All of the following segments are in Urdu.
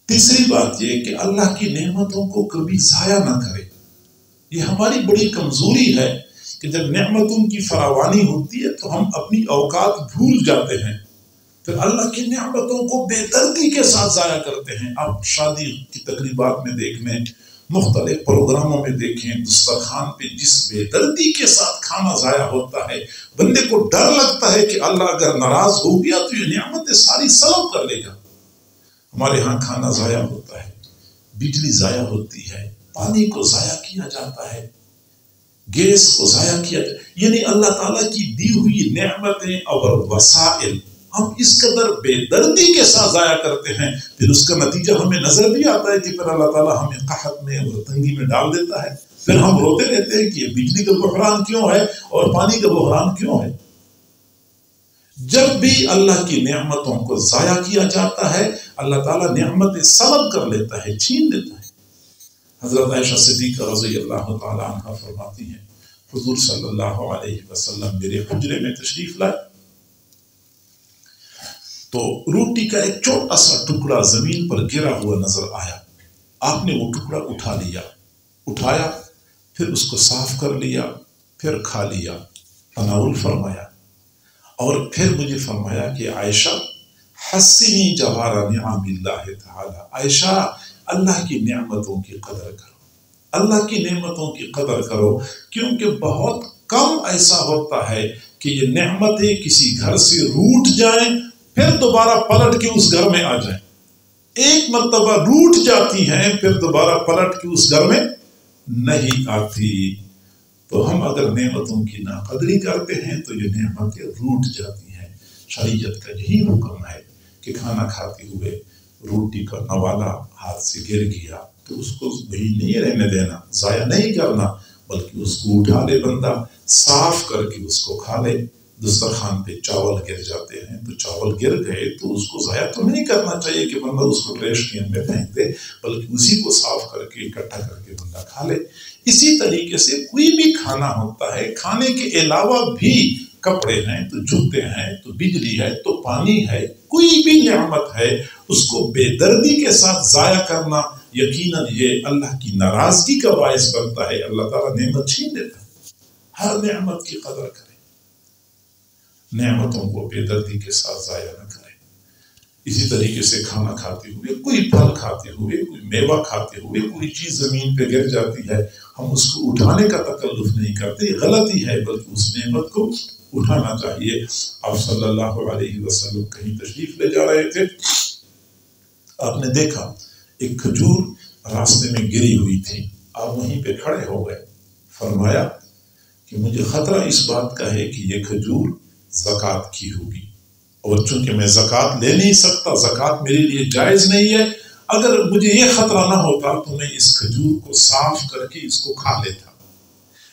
تیسری بات یہ کہ اللہ کی نعمتوں کو کبھی ضائع نہ کرے. یہ ہماری بڑی کمزوری ہے کہ جب نعمتوں کی فراوانی ہوتی ہے تو ہم اپنی اوقات بھول جاتے ہیں، پھر اللہ کی نعمتوں کو بے دردی کے ساتھ ضائع کرتے ہیں. آپ شادی کی تقریبات میں دیکھ لیں، مختلف پروگراموں میں دیکھیں، دسترخوان پہ جس بے دردی کے ساتھ کھانا ضائع ہوتا ہے، بندے کو ڈر لگتا ہے کہ اللہ اگر ناراض ہو گیا تو یہ نعمتیں ساری سلب کر لے گا. ہمارے ہاں کھانا ضائع ہوتا ہے، بجلی ضائع ہوتی ہے، پانی کو ضائع کیا جاتا ہے، گیس کو ضائع کیا جاتا ہے. یعنی اللہ تعالیٰ کی دی ہوئی نعمتیں اور وسائل ہم اس قدر بے دردی کے ساتھ ضائع کرتے ہیں، پھر اس کا نتیجہ ہمیں نظر بھی آتا ہے کہ پھر اللہ تعالیٰ ہمیں قحط میں اور تنگی میں ڈال دیتا ہے. پھر ہم روتے رہتے ہیں کہ یہ بجلی کا بحران کیوں ہے اور پانی کا بحران کیوں ہے. جب بھی اللہ کی نعمتوں کو ضائع کیا جاتا ہے اللہ تعالیٰ نعمتیں سلب کر لیتا ہے، چھین لیتا ہے. حضرت عائشہ صدیقہ رضی اللہ تعالیٰ عنہ فرماتی ہیں حضور صلی اللہ علیہ وسلم میرے حجرے میں تشریف لائے تو روٹی کا ایک چھوٹا سا ٹکڑا زمین پر گرا ہوا نظر آیا. آپ نے وہ ٹکڑا اٹھایا، پھر اس کو صاف کر لیا، پھر کھا لیا، تناول فرمایا، اور پھر مجھے فرمایا کہ عائشہ حسنی جوار نعم اللہ تعالی، عائشہ اللہ کی نعمتوں کی قدر کرو، اللہ کی نعمتوں کی قدر کرو، کیونکہ بہت کم ایسا ہوتا ہے کہ یہ نعمتیں کسی گھر سے روٹ جائیں پھر دوبارہ پلٹ کے اس گھر میں آ جائیں. ایک مرتبہ روٹ جاتی ہیں پھر دوبارہ پلٹ کے اس گھر میں نہیں آتی. تو ہم اگر نعمتوں کی ناقدری کرتے ہیں تو یہ نعمتیں روٹ جاتی ہیں. شریعت کا یہی حکم ہے کہ کھانا کھاتے ہوئے روٹی کا نوالا ہاتھ سے گر گیا تو اس کو وہی نہیں رہنے دینا، ضائع نہیں کرنا، بلکہ اس کو اٹھا لے بندہ، صاف کر کے اس کو کھا لے. دسترخوان پہ چاول گر جاتے ہیں تو چاول گر گئے تو اس کو ضائع تو نہیں کرنا چاہیے کہ بندہ اس کو ٹریش کین میں پھینک دے، بلکہ اسی کو صاف کر کے اکٹھا کر کے بندہ کھا لے. اسی طریقے سے کوئی بھی کھانا ہوتا ہے، کھانے کے علاوہ بھی کپڑے ہیں تو جوتے ہیں تو بجلی ہے تو پانی ہے، کوئی بھی نعمت ہے اس کو بے دردی کے ساتھ ضائع کرنا یقیناً یہ اللہ کی ناراضگی کا باعث بنتا ہے. اللہ تعالیٰ نعمت چھین دیتا ہے. ہر نعمت کی قدر کرے، نعمتوں کو بے دردی کے ساتھ ضائع نہ کرے. اسی طریقے سے کھانا کھاتے ہوئے، کوئی پھل کھاتے ہوئے، کوئی میوہ کھاتے ہوئے کوئی چیز زمین پہ گر جاتی ہے، ہم اس کو اٹھانے کا تکلف نہیں کرتے، یہ غلطی ہے، بلکہ اس نعمت کو اٹھانا چاہیے. آپ صلی اللہ علیہ وسلم کہیں تشریف لے جا رہے تھے، آپ نے دیکھا ایک کھجور راستے میں گری ہوئی تھی، آپ وہیں پہ کھڑے ہو گئے، فرمایا کہ مجھے خطرہ اس بات کا ہے کہ یہ کھجور زکوٰۃ کی ہوگی، اور چونکہ میں زکوٰۃ لے نہیں سکتا، زکوٰۃ میرے لیے جائز نہیں ہے، اگر مجھے یہ خطرہ نہ ہوتا تو میں اس کھجور کو صاف کر کے اس کو کھا لیتا.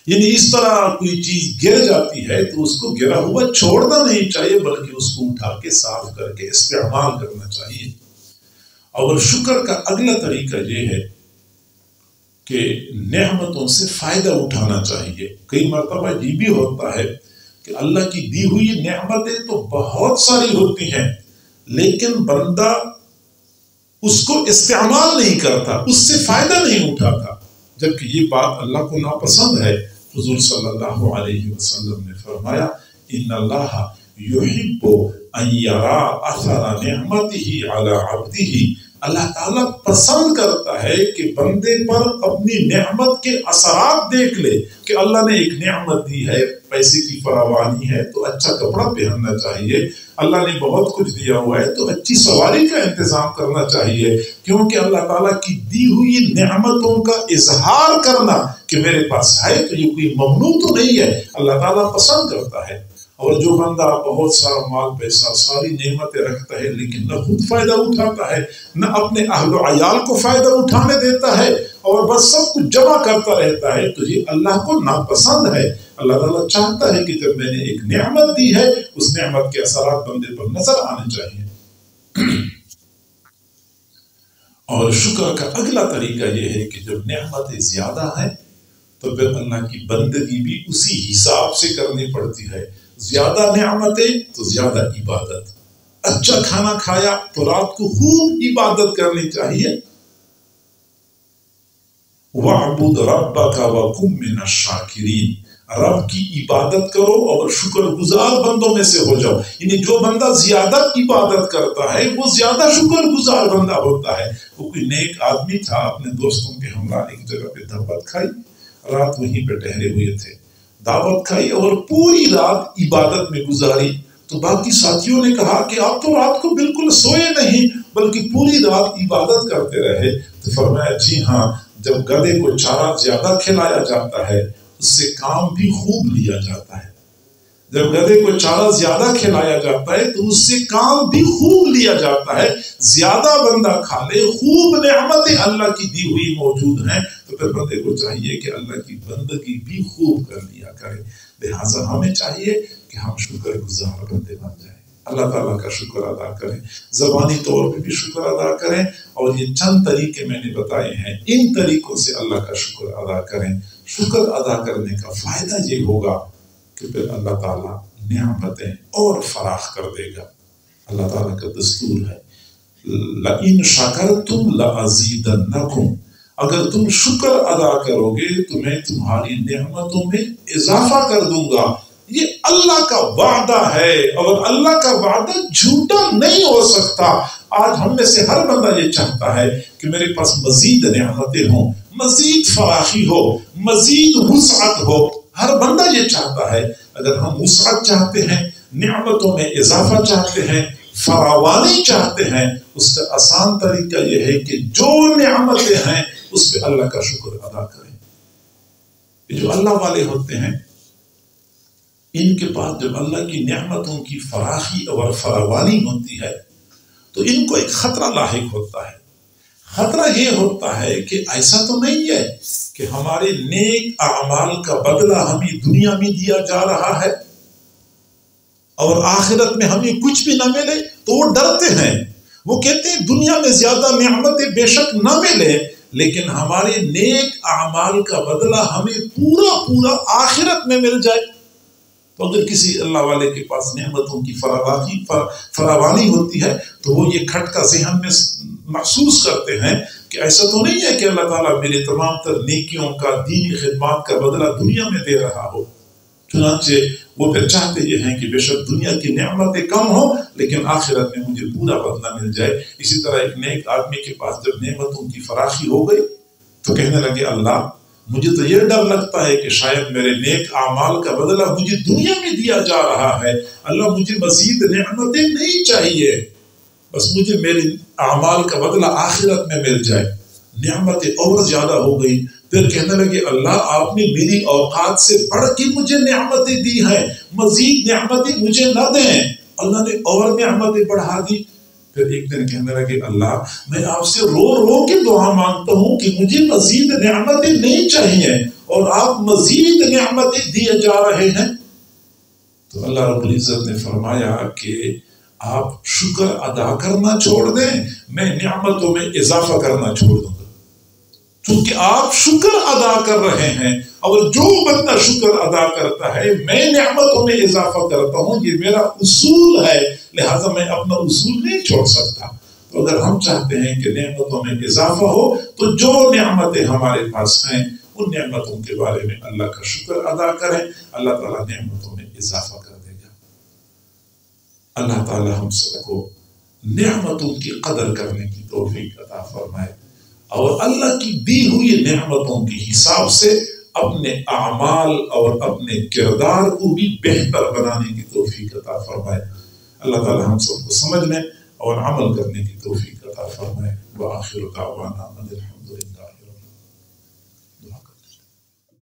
یعنی اس طرح کوئی چیز گر جاتی ہے تو اس کو گرا ہوا چھوڑنا نہیں چاہیے، بلکہ اس کو اٹھا کے صاف کر کے استعمال کرنا چاہیے. اور شکر کا اگلا طریقہ یہ ہے کہ نعمتوں سے فائدہ اٹھانا چاہیے. کئی مرتبہ یہ بھی ہوتا ہے کہ اللہ کی دی ہوئی نعمتیں تو بہت ساری ہوتی ہیں لیکن بندہ اس کو استعمال نہیں کرتا، اس سے فائدہ نہیں اٹھاتا، جبکہ یہ بات اللہ کو ناپسند ہے. حضور صلی اللہ علیہ وسلم نے فرمایا ان اللہ یحب ان یرا اثر نعمته علی عبده، اللہ تعالیٰ پسند کرتا ہے کہ بندے پر اپنی نعمت کے اثرات دیکھ لے کہ اللہ نے ایک نعمت دی ہے، پیسے کی فراوانی ہے تو اچھا کپڑا پہننا چاہیے، اللہ نے بہت کچھ دیا ہوا ہے تو اچھی سواری کا انتظام کرنا چاہیے، کیونکہ اللہ تعالیٰ کی دی ہوئی نعمتوں کا اظہار کرنا کہ میرے پاس ہے تو یہ کوئی ممنوع تو نہیں ہے، اللہ تعالیٰ پسند کرتا ہے. اور جو بندہ بہت سارا مال پیسہ ساری نعمتیں رکھتا ہے لیکن نہ خود فائدہ اٹھاتا ہے نہ اپنے اہل و عیال کو فائدہ اٹھانے دیتا ہے اور بس سب کچھ جمع کرتا رہتا ہے تو یہ اللہ کو ناپسند ہے. اللہ تعالیٰ چاہتا ہے کہ جب میں نے ایک نعمت دی ہے اس نعمت کے اثرات بندے پر نظر آنے چاہیے. اور شکر کا اگلا طریقہ یہ ہے کہ جب نعمتیں زیادہ ہیں تو پھر اللہ کی بندگی بھی اسی حساب سے کرنی پڑتی ہے. زیادہ نعمتیں تو زیادہ عبادت، اچھا کھانا کھایا تو رات کو خوب عبادت کرنی چاہیے. وَاعْبُدْ رَبَّكَ وَكُن مِّنَ الشَّاكِرِينَ. رب کی عبادت کرو اور شکر گزار بندوں میں سے ہو جاؤ. یعنی جو بندہ زیادہ عبادت کرتا ہے وہ زیادہ شکر گزار بندہ ہوتا ہے. وہ کوئی نیک آدمی تھا، اپنے دوستوں کے ہمراہ ایک جگہ پہ دعوت کھائی، رات وہیں پہ ٹہرے ہوئے تھے، دعوت کھائی اور پوری رات عبادت میں گزاری. تو باقی ساتھیوں نے کہا کہ آپ تو رات کو بالکل سوئے نہیں بلکہ پوری رات عبادت کرتے رہے. تو فرمایا جی ہاں، جب گدھے کو چارہ زیادہ کھلایا جاتا ہے اس سے کام بھی خوب لیا جاتا ہے. جب گدھے کو چارہ زیادہ کھلایا جاتا ہے تو اس سے کام بھی خوب لیا جاتا ہے. زیادہ بندہ کھا لے، خوب نعمتیں اللہ کی دی ہوئی موجود ہیں، تو پھر بندے کو چاہیے کہ اللہ کی بندگی بھی خوب کر لیا کرے. لہٰذا ہمیں چاہیے کہ ہم شکر گزار بندے بن جائیں، اللہ تعالیٰ کا شکر ادا کریں، زبانی طور پہ بھی شکر ادا کریں. اور یہ چند طریقے میں نے بتائے ہیں، ان طریقوں سے اللہ کا شکر ادا کریں. شکر ادا کرنے کا فائدہ یہ ہوگا کہ پھر اللہ تعالیٰ نعمتیں اور فراخ کر دے گا. اللہ تعالیٰ کا دستور ہے لَإِن شَكَرْتُمْ لَأَزِيدَنَّكُمْ. اگر تم شکر ادا کرو گے تو میں تمہاری نعمتوں میں اضافہ کر دوں گا. یہ اللہ کا وعدہ ہے اور اللہ کا وعدہ جھوٹا نہیں ہو سکتا. آج ہم میں سے ہر بندہ یہ چاہتا ہے کہ میرے پاس مزید نعمتیں ہوں، مزید فراخی ہو، مزید وسعت ہو. ہر بندہ یہ چاہتا ہے. اگر ہم وسعت چاہتے ہیں، نعمتوں میں اضافہ چاہتے ہیں، فراوانی چاہتے ہیں، اس کا آسان طریقہ یہ ہے کہ جو نعمتیں ہیں اس پہ اللہ کا شکر ادا کریں. یہ جو اللہ والے ہوتے ہیں ان کے پاس جب اللہ کی نعمتوں کی فراخی اور فراوانی ہوتی ہے تو ان کو ایک خطرہ لاحق ہوتا ہے. خطرہ یہ ہوتا ہے کہ ایسا تو نہیں ہے کہ ہمارے نیک اعمال کا بدلہ ہمیں دنیا میں دیا جا رہا ہے اور آخرت میں ہمیں کچھ بھی نہ ملے. تو وہ ڈرتے ہیں، وہ کہتے ہیں دنیا میں زیادہ نعمتیں بے شک نہ ملے لیکن ہمارے نیک اعمال کا بدلہ ہمیں پورا آخرت میں مل جائے. تو اگر کسی اللہ والے کے پاس نعمتوں کی فراوانی ہوتی ہے تو وہ یہ کھٹکا ذہن میں محسوس کرتے ہیں کہ ایسا تو نہیں ہے کہ اللہ تعالیٰ میرے تمام تر نیکیوں کا، دینی خدمات کا بدلہ دنیا میں دے رہا ہو. چنانچہ وہ پھر چاہتے یہ ہیں کہ بے شک دنیا کی نعمتیں کم ہوں لیکن آخرت میں مجھے پورا بدلہ مل جائے. اسی طرح ایک نیک آدمی کے پاس جب نعمتوں کی فراخی ہو گئی تو کہنے لگے اللہ مجھے تو یہ ڈر لگتا ہے کہ شاید میرے نیک اعمال کا بدلہ مجھے دنیا میں دیا جا رہا ہے. اللہ مجھے مزید نعمتیں نہیں چاہیے، بس مجھے میرے اعمال کا بدلہ آخرت میں مل جائے. نعمتیں اور زیادہ ہو گئی. پھر کہنے لگے اللہ آپ نے میری اوقات سے بڑھ کے مجھے نعمتیں دی ہیں، مزید نعمتیں مجھے نہ دیں. اللہ نے اور نعمتیں بڑھا دی. پھر ایک دن کہنے لگے اللہ میں آپ سے رو کے دعا مانگتا ہوں کہ مجھے مزید نعمتیں نہیں چاہیے اور آپ مزید نعمتیں دیے جا رہے ہیں. تو اللہ رب العزت نے فرمایا کہ آپ شکر ادا کرنا چھوڑ دیں، میں نعمتوں میں اضافہ کرنا چھوڑ دوں گا. چونکہ آپ شکر ادا کر رہے ہیں اور جو بندہ شکر ادا کرتا ہے میں نعمتوں میں اضافہ کرتا ہوں، یہ میرا اصول ہے، لہٰذا میں اپنا اصول نہیں چھوڑ سکتا. تو اگر ہم چاہتے ہیں کہ نعمتوں میں اضافہ ہو تو جو نعمتیں ہمارے پاس ہیں ان نعمتوں کے بارے میں اللہ کا شکر ادا کریں. اللہ تعالیٰ نعمتوں میں اضافہ کر دے گا. اللہ تعالیٰ ہم سب کو نعمتوں کی قدر کرنے کی توفیق عطا فرمائے اور اللہ کی دی ہوئی نعمتوں کے حساب سے اپنے اعمال اور اپنے کردار کو بھی بہتر بنانے کی توفیق عطا فرمائے. اللہ تعالی ہم سب کو سمجھنے اور عمل کرنے کی توفیق عطا فرمائے. وآخر دعوانا ان الحمد للہ رب العالمین.